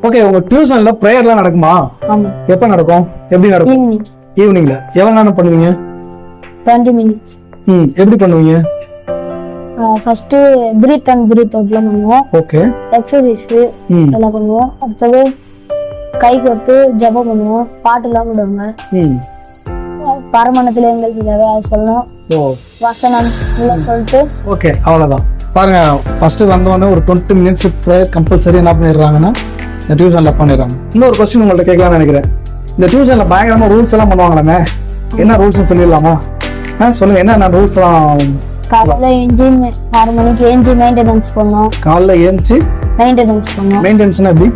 Okay, உங்க டியூஷன்ல பிரேயர்லாம் நடக்குமா? ஆமா. எப்ப நடக்கும்? எப்படி நடக்கும்? ஈவினிங்ல. எவ்வளவு நேரம் பண்ணுவீங்க? 20 minutes. எப்படி பண்ணுவீங்க? ஃபர்ஸ்ட் பிரீத் அண்ட் பிரீத் அவுட்லாம் பண்ணுவோம். ஓகே. எக்ஸசைஸ் எல்லாம் பண்ணுவோம். அடுத்தது கை கொட்டு ஜெபம் பண்ணுவோம். பாட்டுலாம் போடுவாங்க. பரமணத்துல எங்களுக்கு தேவை அது சொல்லணும். வசனம் எல்லாம் சொல்லிட்டு ஓகே, அவ்வளவுதான். பாருங்க, ஃபர்ஸ்ட் வந்தோடனே ஒரு 20 minutes ப்ரேயர் கம்பல்சரி என்ன பண்ணிடுறாங்கன்னா இந்த டியூஷன்ல பண்ணிடுறாங்க. இன்னொரு கொஸ்டின் உங்கள்ட்ட கேட்கலாம்னு நினைக்கிறேன். இந்த டியூஷன்ல பயங்கரமா ரூல்ஸ் எல்லாம் பண்ணுவாங்களாமே, என்ன ரூல்ஸ்னு சொல்லிடலாமா? சொல்லுங்க, என்ன ரூல்ஸ் எல்லாம்? காலையில ஏஞ்சி 6 மணிக்கு ஏஞ்சி மெயின்டெனன்ஸ் பண்ணோம். காலைல ஏஞ்சி மெயின்டெனன்ஸ் பண்ணோம். மெயின்டெனன்ஸ்னா எப்படி?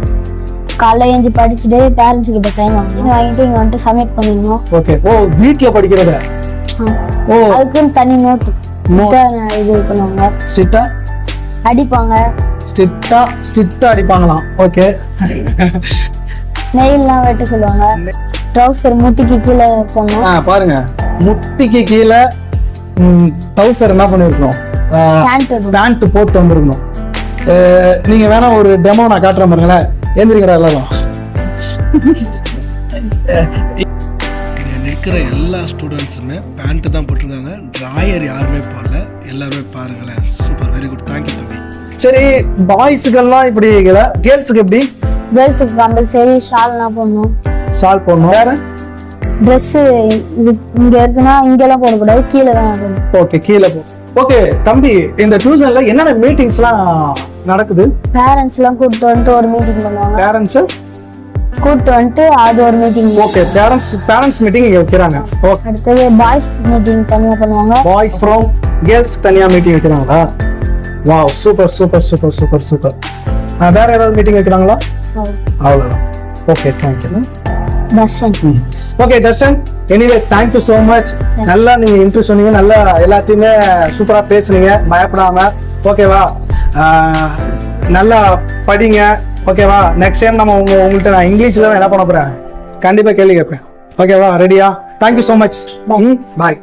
காலைல ஏஞ்சி படிச்சுட்டு பேரண்ட்ஸ் கிட்ட சைன் வாங்கிட்டு இங்க வந்துட்டு சப்மிட் பண்ணிடணும். ஓகே. ஓ, வீட்ல படிக்கிறத? ஓ, அதுக்குன்னு தனி நோட் இது பண்ணுவாங்க. ஸ்ட்ரிக்ட்டா அடிப்பாங்க. ஸ்ட்ரிக்ட்டா அடிப்பாங்களாம். ஓகே. நெயில்லாம் வெட்ட சொல்லுவாங்க. ட்ரவுசர் முட்டிக்கு கீழே போடணும். பாருங்க, முட்டிக்கு கீழே ட்ரவுசர் என்ன பண்ணிருக்கணும்? பேண்ட் போட்டு வந்திருக்கணும். நீங்க வேணா ஒரு டெமோ நான் காட்டுற பாருங்களேன். எந்திரிக்கிறா எல்லாரும். இருக்கிற எல்லா ஸ்டூடெண்ட்ஸுமே பேண்ட்டு தான் போட்டிருக்காங்க. ட்ராயர் யாருமே போடல. எல்லாருமே பாருங்களேன். சூப்பர், வெரி குட், தேங்க்யூ தம்பி. சரி, பாய்ஸுக்கெல்லாம் இப்படி கேர்ள்ஸுக்கு எப்படி? கேர்ள்ஸுக்கு கம்பல்சரி ஷால்னா போடணும். ஷால் போடணும். வேற ட்ரெஸ் இங்க இருக்குன்னா இங்கெல்லாம் போடக்கூடாது, கீழே தான் இருக்கணும். ஓகே, கீழே போ. ஓகே தம்பி, இந்த டியூஷன்ல என்னென்ன மீட்டிங்ஸ்லாம் நடக்குது? பேரண்ட்ஸ் எல்லாம் கூப்பிட்டு வந்துட்டு ஒரு மீட்டிங் பண்ணுவாங்க. பேரண்ட்ஸ் கூப்பிட்டு வந்துட்டு அது ஒரு மீட்டிங். ஓகே, பேரண்ட்ஸ் மீட்டிங் இங்க வைக்கிறாங்க. ஓகே. அடுத்தது பாய்ஸ் மீட்டிங் தனியா பண்ணுவாங்க. பாய்ஸ் ஃப்ரம் கேர்ள்ஸ் தனியா மீட்டிங் வைக்கிறாங்களா? Wow, super super super super super. வேற ஏதாவது மீட்டிங் வைக்கிறாங்களா? அவ்வளவுதான். Okay, thank you Darshan. Okay Darshan, anyway thank you so much. நல்லா நீங்க இன்ட்ரெஸ்ட் சொன்னீங்க, நல்லா எல்லாத்தையுமே சூப்பரா பேசுனீங்க, பயப்படாம. ஓகேவா? நல்லா படிங்க. ஓகேவா? நெக்ஸ்ட் டைம் நம்ம உங்கள்கிட்ட நான் இங்கிலீஷ்ல தான் என்ன பண்ண போறேன், கண்டிப்பா கேள்வி கேட்பேன். ஓகேவா? ரெடியா? Thank you so much. பாய்.